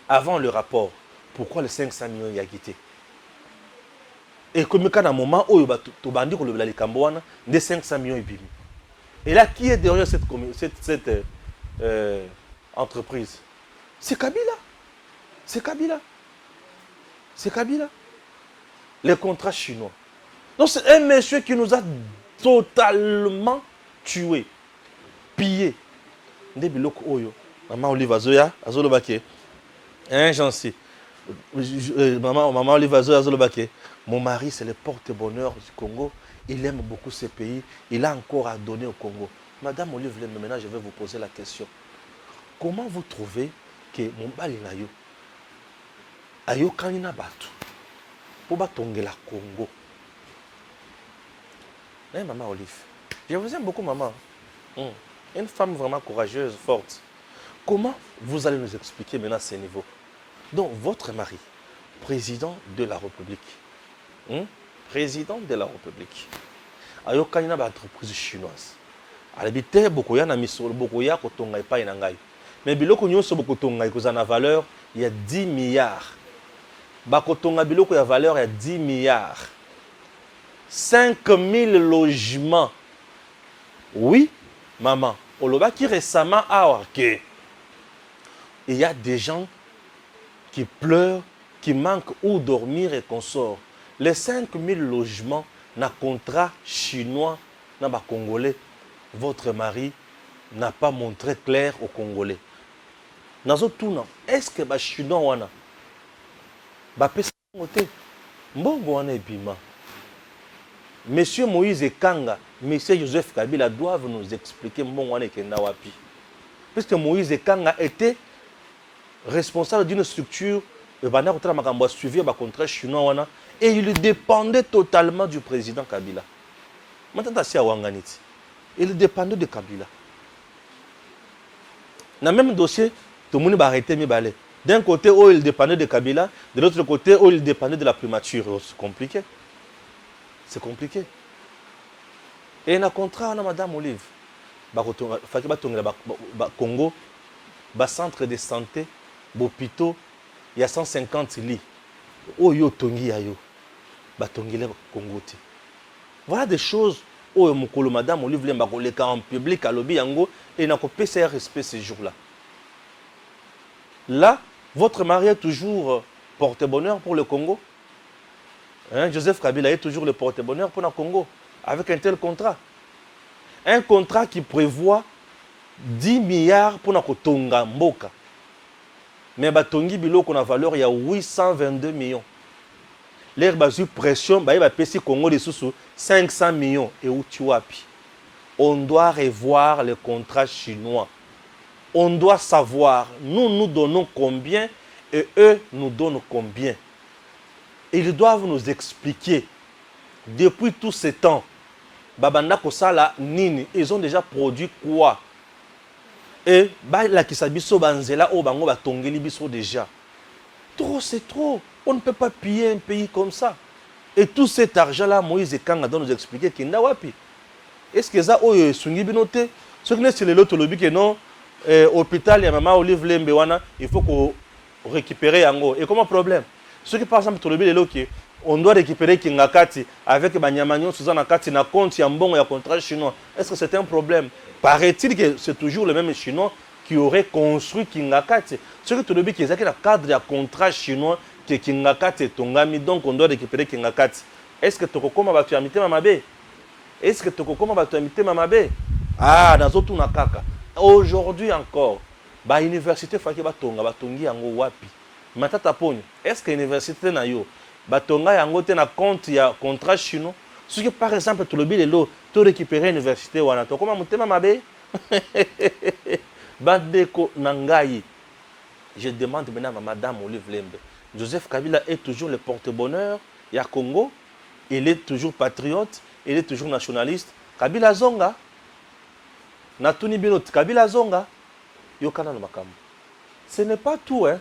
Avant le rapport, pourquoi les 500 millions y a quitté? Et comme quand à un moment où tu bandit que le Cambouana, des 500 millions et et là, qui est derrière cette entreprise? C'est Kabila. C'est Kabila. C'est Kabila. Les contrats chinois. Donc c'est un monsieur qui nous a totalement tués, pillés. Ndebiloko oyo. Maman Olive Azoya, Azolobake. Hein, j'en sais. Maman Olive Azoya, Azolobake. Mon mari, c'est le porte-bonheur du Congo. Il aime beaucoup ce pays. Il a encore à donner au Congo. Madame Olive, maintenant, je vais vous poser la question. Comment vous trouvez que mon bali na yo ayo kanina batu pour batongela Congo? Maman Olive, je vous aime beaucoup, maman. Une femme vraiment courageuse, forte. Comment vous allez nous expliquer maintenant ces niveaux? Donc, votre mari, président de la République, président de la République, ayo kanina ba entreprise chinoise. Alibite bokoya na misolo bokoya kotonga epai na ngai. Mais biloko nyonso bokotonga ikozana valeur, il y a 10 milliards. Bakotonga biloko ya valeur, il y a 10 milliards. 5000 logements. Oui, maman. Oloba qui récemment a orqué. Il y a des gens qui pleurent, qui manquent où dormir et qu'on sort. Les 5000 logements, na contrat chinois, na ba Congolais, votre mari n'a pas montré clair aux Congolais. Nazo tuna, est-ce que ba chinois wana ba pesa moté mbongo wana ebima? Monsieur Moïse Kanga, Monsieur Joseph Kabila doivent nous expliquer mbongo wana ekenda wapi. Puisque Moïse Kanga était responsable d'une structure suivi le contrat chinois et il dépendait totalement du président Kabila. Maintenant, il dépendait de Kabila. Dans le même dossier, tout le monde a arrêté mes balais. D'un côté, où il dépendait de Kabila, de l'autre côté, où il dépendait de la primature. C'est compliqué. C'est compliqué. Et il y a un contrat, on a Madame Olive. Congo, centre de santé, hôpitaux, il y a 150 lits. Oh yo tongi ayo. Batongi le Congo. Voilà des choses où mukolo Madame Olive Lemba koleka en public à lobby yango et n'a pas PCR respect ces jours-là. Là, votre mari est toujours porte-bonheur pour le Congo. Hein, Joseph Kabila est toujours le porte-bonheur pour le Congo avec un tel contrat. Un contrat qui prévoit 10 milliards pour notre Tonga Mboka. Mais Batongi Biloko na valeur il y a 822 millions. L'air basu pression, il va payer Congo de sous 500 millions. Et où tu as? On doit revoir le contrat chinois. On doit savoir, nous donnons combien et eux nous donnent combien. Ils doivent nous expliquer, depuis tout ce temps, Babanda Kosala Nini, ils ont déjà produit quoi? Et la Kisabiso Banzela, oh bango batongeli biso déjà. Trop, c'est trop. On ne peut pas piller un pays comme ça. Et tout cet argent-là, Moïse Kanga doit nous expliquer qu'il n'a pas. Est-ce que ça, oh, sungi binote? Ce qui est sur l'autre lobby que non, hôpital, il y a maman Olive Lembewana, il faut qu'on récupère yango. Et comment problème? Ce qui par exemple, sur le lobby, on doit récupérer Kingakati avec Banyamagnon, Suzanne Kati, na compte, bon, il y a contrat chinois. Est-ce que c'est un problème? Paraît-il que c'est toujours le même chinois qui aurait construit Kingakati. Ce que tu le dis, c'est que le cadre de contrat chinois que Kingakati est tongami, donc on doit récupérer Kingakati. Est-ce que tu recommandes à tu amité Mamabe? Est-ce que tu recommandes à tu amité Mamabe? Ah, dans autre nakaka. Aujourd'hui encore, ba université faki batonga batongi yango wapi? Matata ponyo. Est-ce que l'université na yo batonga yango te na compte ya contrat chinois Ce que par exemple, tout le bile l'eau, tu récupères l'université ou anato. Comment mutema mabe? Bandeko Nangayi. Je demande maintenant à Madame Olive Lembe. Joseph Kabila est toujours le porte-bonheur. Il y a Congo. Il est toujours patriote. Il est toujours nationaliste. Kabila Zonga. Natuni Binot. Kabila Zonga. Yokana no Makamu. Ce n'est pas tout. Hein.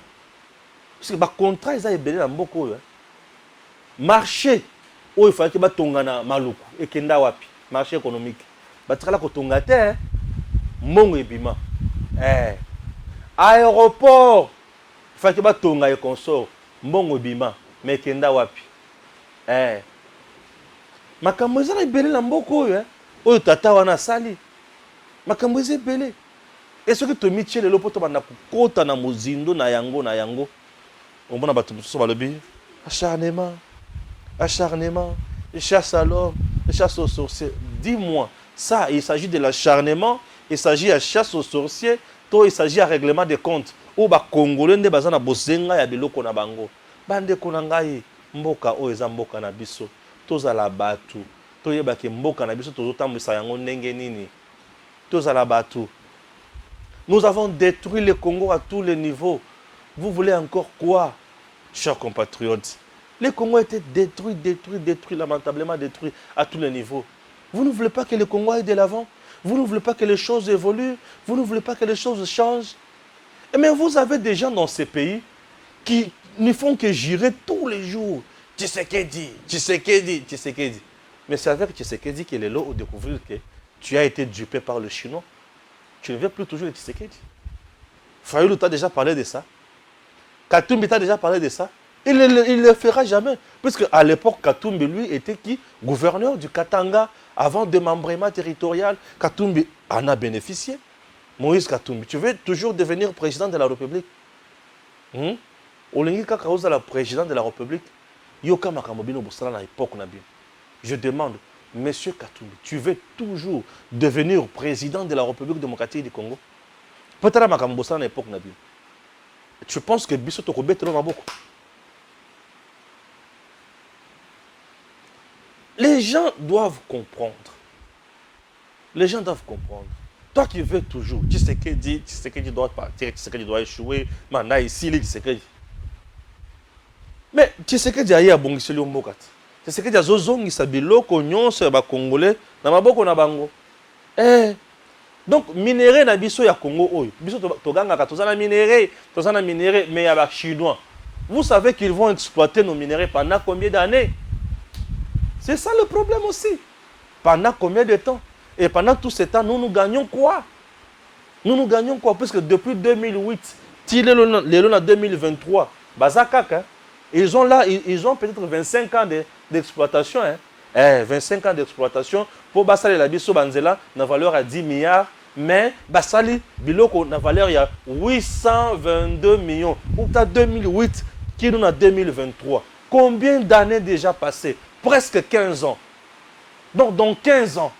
Parce que le contrat, ils ont été dans beaucoup. Marché. Où il fallait que Tongana Maluku. Et Kenda Wapi. Marché économique. Batrala Kotongate. Mongo Ebima. Aéroport. Il fallait que Tonga et consort. Mongo Ebima. Mais Kenda Wapi. Makambo ezala ebele na mboka oyo oyo tata wana asali makambo eza ebele et soki tomitie lelo mpo tobanda kokota na mozindo na yango omona bato mosusu balobi acharnement chasse à l'homme chasse aux sorciers. Dis-moi ça, il s'agit de l'acharnement, il s'agit de chasse aux sorciers, il s'agit de règlement des comptes ou ba congolais nde baza na bosenga ya biloko na bango bande ko na ngai mboka oyo eza mboka na biso tozala batu toyeba ke mboka na biso tozotambwisa yango ndenge nini tozala batu. Nous avons détruit le Congo à tous les niveaux. Vous voulez encore quoi, chers compatriotes? Le Congo a été détruit, lamentablement détruit à tous les niveaux. Vous ne voulez pas que le Congo aille de l'avant? Vous ne voulez pas que les choses évoluent? Vous ne voulez pas que les choses changent? Mais vous avez des gens dans ces pays qui ne font que jurer tous les jours. Tshisekedi. Mais c'est avec Tshisekedi qu'il est là au découvrir que tu as été dupé par le Chinois. Tu ne veux plus toujours de Tshisekedi. Fayoulou t'a déjà parlé de ça. Katumbi t'a déjà parlé de ça. Il ne le fera jamais. Puisque à l'époque, Katumbi, lui, était qui? Gouverneur du Katanga. Avant démembrement territorial, Katumbi en a bénéficié. Moïse Katumbi, tu veux toujours devenir président de la République? Olingi Kakaouza, la président de la République. Yoka Makamobino Boussala à l'époque. Je demande, monsieur Katumbi, tu veux toujours devenir président de la République démocratique du Congo? Peut-être Makamobino Boussala à l'époque. Tu penses que Bissot Tokobet est beaucoup? Les gens doivent comprendre. Les gens doivent comprendre. Toi qui veux toujours, Tshisekedi doit partir, Tshisekedi doit échouer, Mana ici, Tshisekedi. Mais Tshisekedi a eu à Bongiseli Mbokat. Tshisekedi a zozongi sa biloko nyonso ya ba Congolais na maboko na bango. Donc minerai na biso ya Congo oyo. Biso toganga tozana minerai mais ya ba chinois. Vous savez qu'ils vont exploiter nos minerais pendant combien d'années? C'est ça le problème aussi. Pendant combien de temps? Et pendant tout ce temps, nous gagnons quoi? Nous gagnons quoi? Parce que depuis 2008, en 2023, Bazakak, ils ont peut-être 25 ans d'exploitation. 25 ans d'exploitation. Pour Basali la Bisso Banzela, la valeur à 10 milliards. Mais Basali Biloko, la valeur il y a 822 millions. Ou tu as 2008, qui nous a 2023. Combien d'années déjà passées? Presque 15 ans. Donc, dans 15 ans,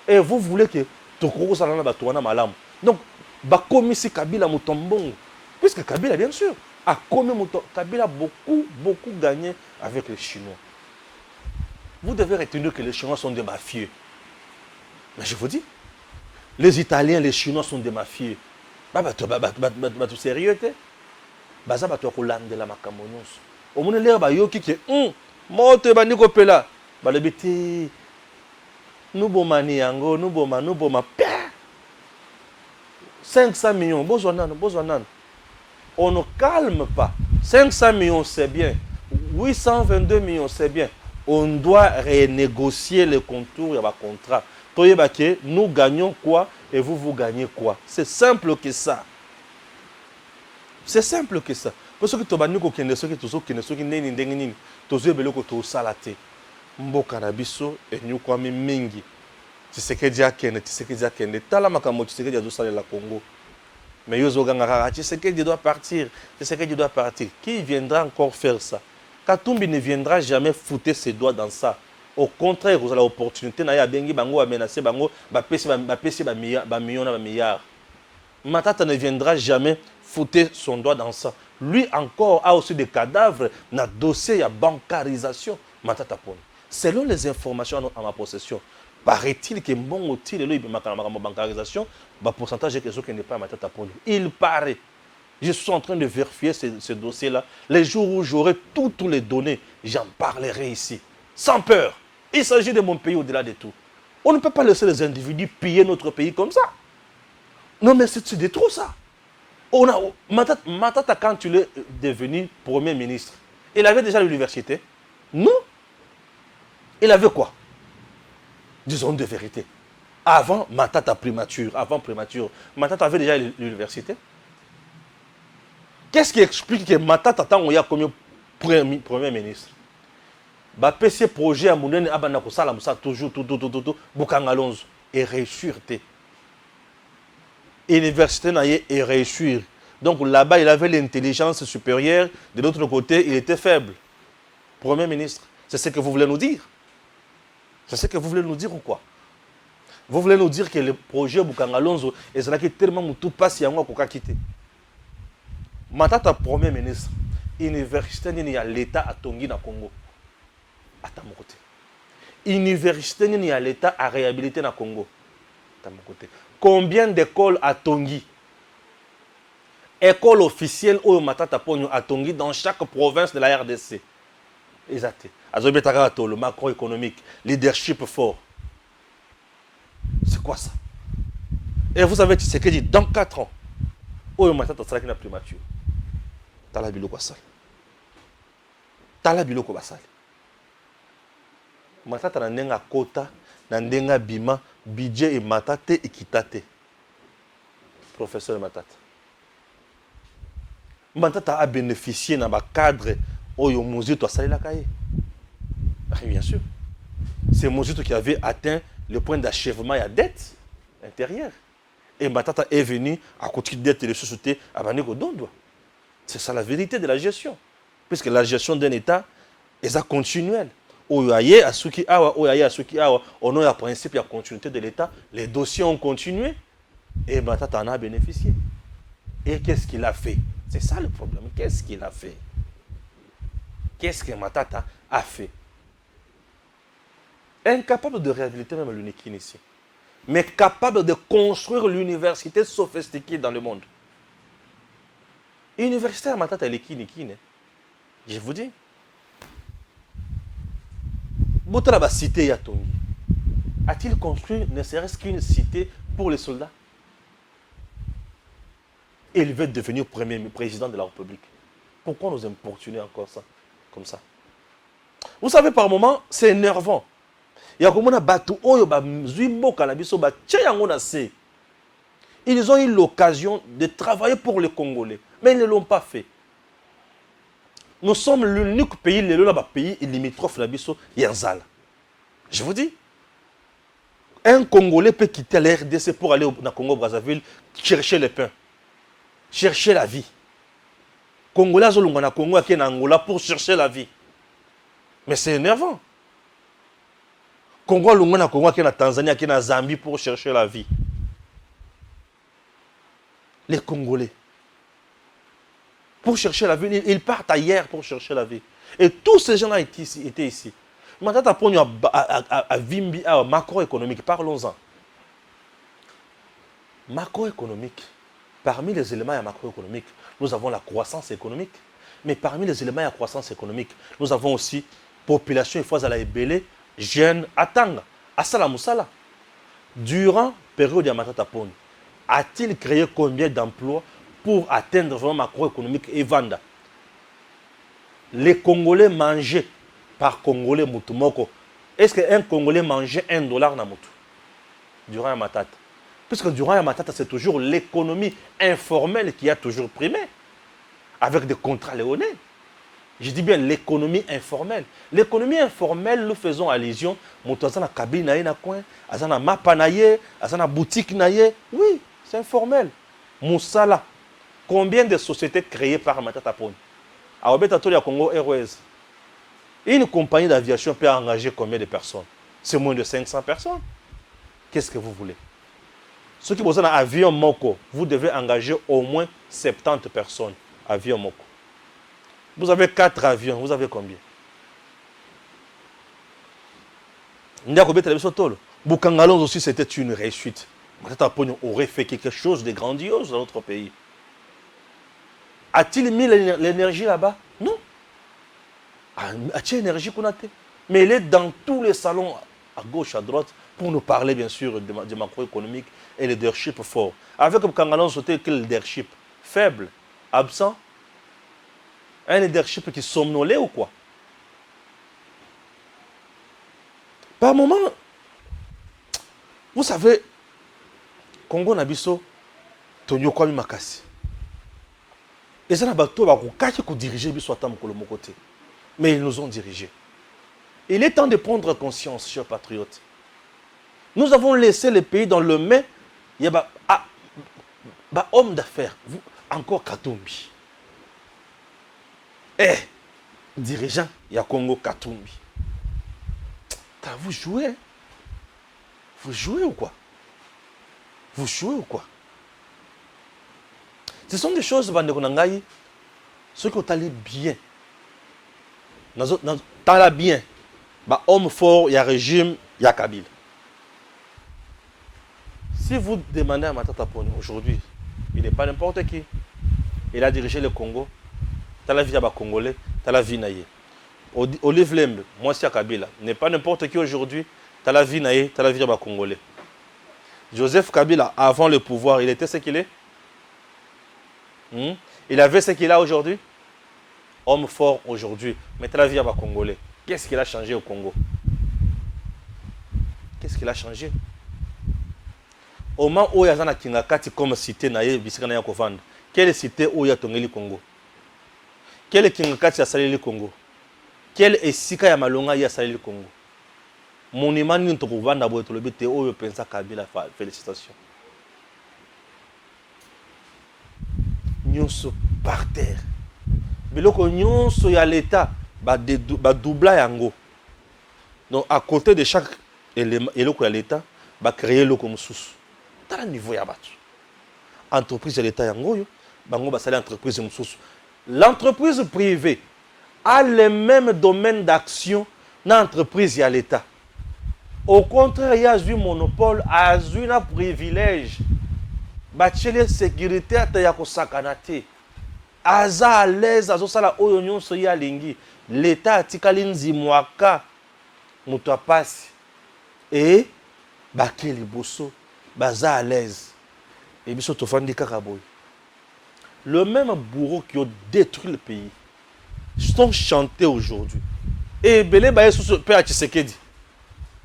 et vous voulez que Tokoro Salana Batouana Malam. Donc, Bakomisi Kabila Moutombong. Puisque Kabila, bien sûr, a Kabila beaucoup gagné avec les Chinois. Vous devez retenir que les Chinois sont des mafieux. Mais je vous dis, les Italiens, les Chinois sont des mafieux. Tu sérieux, tu? Baza Batou Rolande la Makamonos. Au moins, l'air Bayoki qui est. Moto bandiko pela balebiti nous bomani yango nous boma 500 millions bozonan on ne calme pas. 500 millions c'est bien, 822 millions c'est bien, on doit renégocier les contours et le contrat. Toyebake nous gagnons quoi et vous gagnez quoi? C'est simple que ça. C'est simple que ça. Parce que tobani ko kende soki tozokende soki neni ndenge nini tozobele ko tosala te mboka na biso enyukwami mingi. Tshisekedi akende tala makambo Tshisekedi azosalela Congo. Mais yozoganga kaka Tshisekedi doit partir. Qui viendra encore faire ça? Katumbi ne viendra jamais foutre ses doigts dans ça. Au contraire, vous avez l'opportunité na ya bengi bango a menacer bango ba pesi ba milliards. Matata ne viendra jamais foutre son doigt dans ça. Lui encore a aussi des cadavres dans le dossier de bancarisation. Selon les informations à ma possession, paraît-il que bon outil et ma bancarisation, le pourcentage est quelque chose qui n'est pas à ma tête à prendre. Il paraît. Je suis en train de vérifier ce dossier-là. Les jours où j'aurai toutes les données, j'en parlerai ici. Sans peur. Il s'agit de mon pays au-delà de tout. On ne peut pas laisser les individus piller notre pays comme ça. Non, mais c'est de trop ça. Matata, quand tu es devenu Premier ministre, il avait déjà l'université? Non. Il avait quoi? Disons de vérité. Avant Matata primature, Matata avait déjà l'université. Qu'est-ce qui explique que Matata tant il y a comme Premier ministre? Bah PC projet à Mounene Abanako Salam ça toujours tout Boukangalonzo et réussir. Université naïe et réussir. Donc là-bas il avait l'intelligence supérieure, de l'autre côté il était faible. Premier ministre, c'est ce que vous voulez nous dire? C'est ce que vous voulez nous dire ou quoi? Vous voulez nous dire que le projet Boukangalonzo est là qui tellement tout passe y a un coca quitté. Matata Premier ministre, université ni à l'État à Tongi na Congo. À ta côté. Université ni à l'État à réhabiliter na Congo. À ta côté. Combien d'écoles à Tongi? École officielle au Matata Pogno à Tongi dans chaque province de la RDC. Exact. Azobetaka le macroéconomique, leadership fort. C'est quoi ça? Et vous savez ce que dit dans 4 ans. Au Matata sera qui n'a primature. Tala biloko basal. Tala biloko basal. Matata na ndenga kota, na ndenga bima, budget et matate et kitate. Professeur Matata. Matata a bénéficié dans le cadre Oyo Mozito Salila Kaye. Bien sûr. C'est Mozito qui avait atteint le point d'achèvement et à dette intérieure. Et Matata est venu à côté de dette et de société à Baneko Dondoa. C'est ça la vérité de la gestion. Puisque la gestion d'un État est continuelle. Oyaye Asuki Awa, Oyaye Asuki Awa, on a un principe de la continuité de l'État. Les dossiers ont continué et Matata en a bénéficié. Et qu'est-ce qu'il a fait? C'est ça le problème. Qu'est-ce qu'il a fait? Qu'est-ce que Matata a fait? Incapable de réhabiliter même l'UNIKIN ici. Mais capable de construire l'université sophistiquée dans le monde. Université à Matata, elle est Kinikine. Je vous dis. Botalaba cité Yatongi. A-t-il construit ne serait-ce qu'une cité pour les soldats? Et il veut devenir premier président de la République. Pourquoi nous importuner encore ça? Comme ça. Vous savez, par moment, c'est énervant. Il y a comme on a battu, ils ont eu l'occasion de travailler pour les Congolais, mais ils ne l'ont pas fait. Nous sommes l'unique pays, le pays limitrophe de Yanzala. Je vous dis, un Congolais peut quitter la RDC pour aller au Congo-Brazzaville chercher le pain, chercher la vie. Congolais na Congo qui est en Angola pour chercher la vie. Mais c'est énervant. Congo na Congo qui est en Tanzanie, qui est en Zambie pour chercher la vie. Les Congolais. Pour chercher la vie, ils partent ailleurs pour chercher la vie. Et tous ces gens-là étaient ici. Maintenant, tu as Vimbi, macroéconomique, parlons-en. Macroéconomique. Parmi les éléments macroéconomiques, nous avons la croissance économique. Mais parmi les éléments de la croissance économique, nous avons aussi population et fois à la ébélé, jeunes, atanga, asala musala. Durant la période de Matata Poni, a-t-il créé combien d'emplois pour atteindre vraiment macroéconomique et vendre? Les Congolais mangeaient par Congolais Moutoumoko. Est-ce qu'un Congolais mangeait $1 na Moutou durant la Matata? Puisque durant la Matata, c'est toujours l'économie informelle qui a toujours primé, avec des contrats léonais. Je dis bien l'économie informelle. L'économie informelle, nous faisons allusion, Moutouazana cabine na coin, azana mapa naye, azana boutique naye. Oui, c'est informel. Moussala. Combien de sociétés créées par Matata Poni? À Obetato, Congo Airways. Une compagnie d'aviation peut engager combien de personnes? C'est moins de 500 personnes. Qu'est-ce que vous voulez? Ceux qui posent un avion Moko, vous devez engager au moins 70 personnes. Avion Moko. Vous avez 4 avions, vous avez combien? Bukangalons aussi, c'était une réussite. Matata aurait fait quelque chose de grandiose dans notre pays. A-t-il mis l'énergie là-bas? Non. A-t-il l'énergie qu'on a? Mais il est dans tous les salons, à gauche, à droite, pour nous parler, bien sûr, de macroéconomique et leadership fort. Avec Bukangalons, c'était quel leadership? Faible, absent. Un leadership qui somnolait ou quoi? Par moment, vous savez, Congo Nabiso, Tonyo Kwame Makasi. Et ça n'a pas tout à diriger Biso Atam Kolomo côté. Mais ils nous ont dirigés. Il est temps de prendre conscience, chers patriotes. Nous avons laissé le pays dans le main. Il y a homme d'affaires, encore Katumbi. Dirigeant, il y a Congo Katumbi. Vous jouez? Vous jouez ou quoi? Vous jouez ou quoi? Ce sont des choses, ceux qui ont allé bien. Dans la bien, homme fort, il y a régime, il y a Kabila. Si vous demandez à Matata Ponyo aujourd'hui, il n'est pas n'importe qui. Il a dirigé le Congo. T'as la vie à Congolais, t'as la vie naïe. Olive Lembe, moi c'est à Kabila. N'est pas n'importe qui aujourd'hui. T'as la vie naïe, t'as la vie à Congolais. Joseph Kabila, avant le pouvoir, il était ce qu'il est. Il avait ce qu'il a aujourd'hui. Homme fort aujourd'hui. Mais t'as la vie à Congolais. Qu'est-ce qu'il a changé au Congo? Qu'est-ce qu'il a changé? Au moment où il y a un Kingakati comme cité naïe, Bisikana Yakovand, quelle cité où il y a Tongeli Congo? Quel Kingakati a salé le Congo? Quel Esika ya Malonga ya salé le Congo? Monument ni Ntokovanda Boetolobite où il pense à Kabila. Félicitations. Nyonso par terre. Biloko nyonso ya l'État ba doubla yango. Donc à côté de chaque élément ya l'État, ba créer le comme sous. Dans le niveau ya batu. Entreprise de l'État yango yo, bango ba sali entreprise sous. L'entreprise privée a les mêmes domaines d'action dans l'entreprise et à l'État. Au contraire, il y a un monopole, il y a un privilège. Bachele sécurité à Tayako Sakanate. Aza à l'aise, à Zosala Oyonyon Soya Lingi. L'État a tikalinzi mwaka. Moutoua passe. Et Bakeli Bosso. Baza à l'aise. Et Bisso Tofandi Kakaboy. Le même bourreau qui a détruit le pays sont chantés aujourd'hui. Et Belé Baye sous ce père Tshisekedi.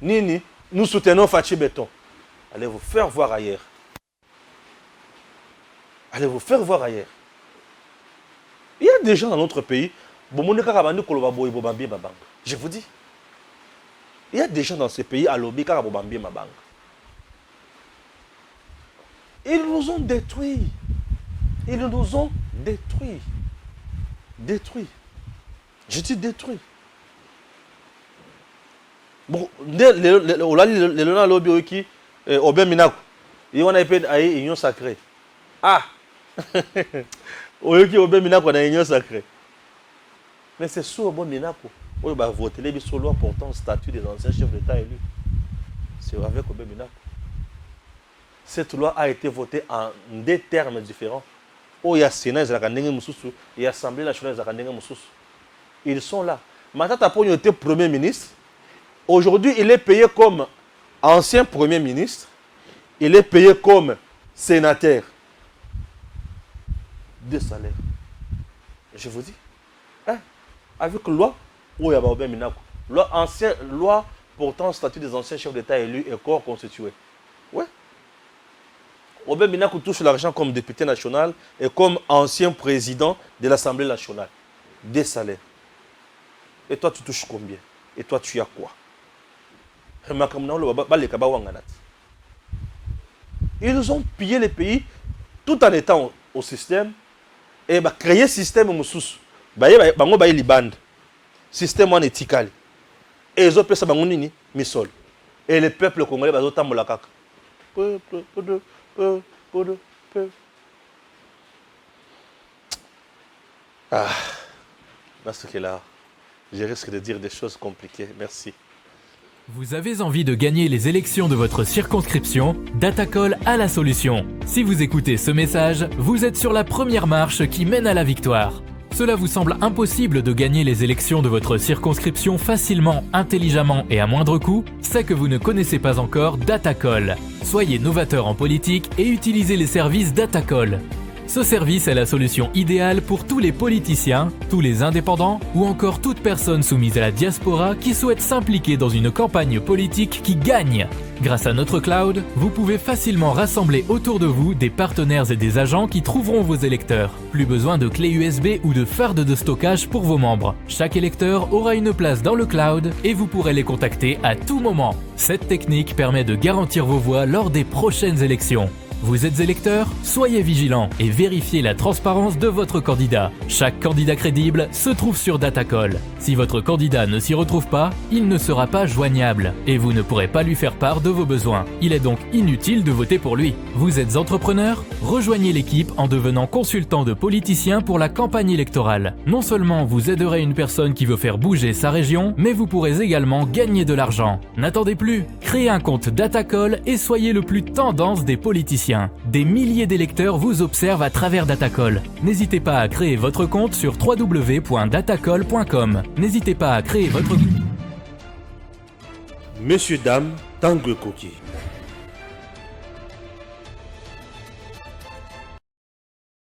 Nini, nous soutenons Fachi Béton. Allez vous faire voir ailleurs. Allez vous faire voir ailleurs. Il y a des gens dans notre pays. Je vous dis. Il y a des gens dans ce pays à l'obé Karabobambi Mabang. Ils nous ont détruits. Ils nous ont détruits. Détruits. Je dis détruits. Bon, le Lona Lobby qui Obé Minaku. Il y a une union sacrée. Ah! Oyoki Obé Minaku a une union sacrée. Mais c'est sous Obé Minaku. On va voter les loi portant statut des anciens chefs d'État élus. C'est avec Obé Minaku. Cette loi a été votée en des termes différents. Il y a Sénat, il y a Assemblée nationale, ils sont là. Matata Ponyo était Premier ministre. Aujourd'hui, il est payé comme ancien Premier ministre. Il est payé comme sénateur. Deux salaires. Je vous dis. Hein? Avec loi, où il y a Obé Minaku. Loi portant statut des anciens chefs d'État élus et corps constitués. Ouais. Obé Minaku touche l'argent comme député national et comme ancien président de l'Assemblée nationale. Des salaires. Et toi, tu touches combien? Et toi, tu as quoi? Ils ont pillé les pays tout en étant au système et créé un système moussous. Bango baye libande. Système en éthical. Et ils ont fait ça bangonini misol. Et le peuple congolais bazo tambola kaka. Ah, dans ce cas-là, je risque de dire des choses compliquées. Merci. Vous avez envie de gagner les élections de votre circonscription? Datacall a la solution. Si vous écoutez ce message, vous êtes sur la première marche qui mène à la victoire. Cela vous semble impossible de gagner les élections de votre circonscription facilement, intelligemment et à moindre coût? C'est que vous ne connaissez pas encore Datacall. Soyez novateur en politique et utilisez les services Datacall. Ce service est la solution idéale pour tous les politiciens, tous les indépendants ou encore toute personne soumise à la diaspora qui souhaite s'impliquer dans une campagne politique qui gagne. Grâce à notre cloud, vous pouvez facilement rassembler autour de vous des partenaires et des agents qui trouveront vos électeurs. Plus besoin de clés USB ou de fardes de stockage pour vos membres. Chaque électeur aura une place dans le cloud et vous pourrez les contacter à tout moment. Cette technique permet de garantir vos voix lors des prochaines élections. Vous êtes électeur? Soyez vigilant et vérifiez la transparence de votre candidat. Chaque candidat crédible se trouve sur Datacall. Si votre candidat ne s'y retrouve pas, il ne sera pas joignable et vous ne pourrez pas lui faire part de vos besoins. Il est donc inutile de voter pour lui. Vous êtes entrepreneur? Rejoignez l'équipe en devenant consultant de politiciens pour la campagne électorale. Non seulement vous aiderez une personne qui veut faire bouger sa région, mais vous pourrez également gagner de l'argent. N'attendez plus, créez un compte Datacall et soyez le plus tendance des politiciens. Des milliers d'électeurs vous observent à travers Datacall. N'hésitez pas à créer votre compte sur www.datacall.com. N'hésitez pas à créer votre... Messieurs, dames, Tanguy Koki.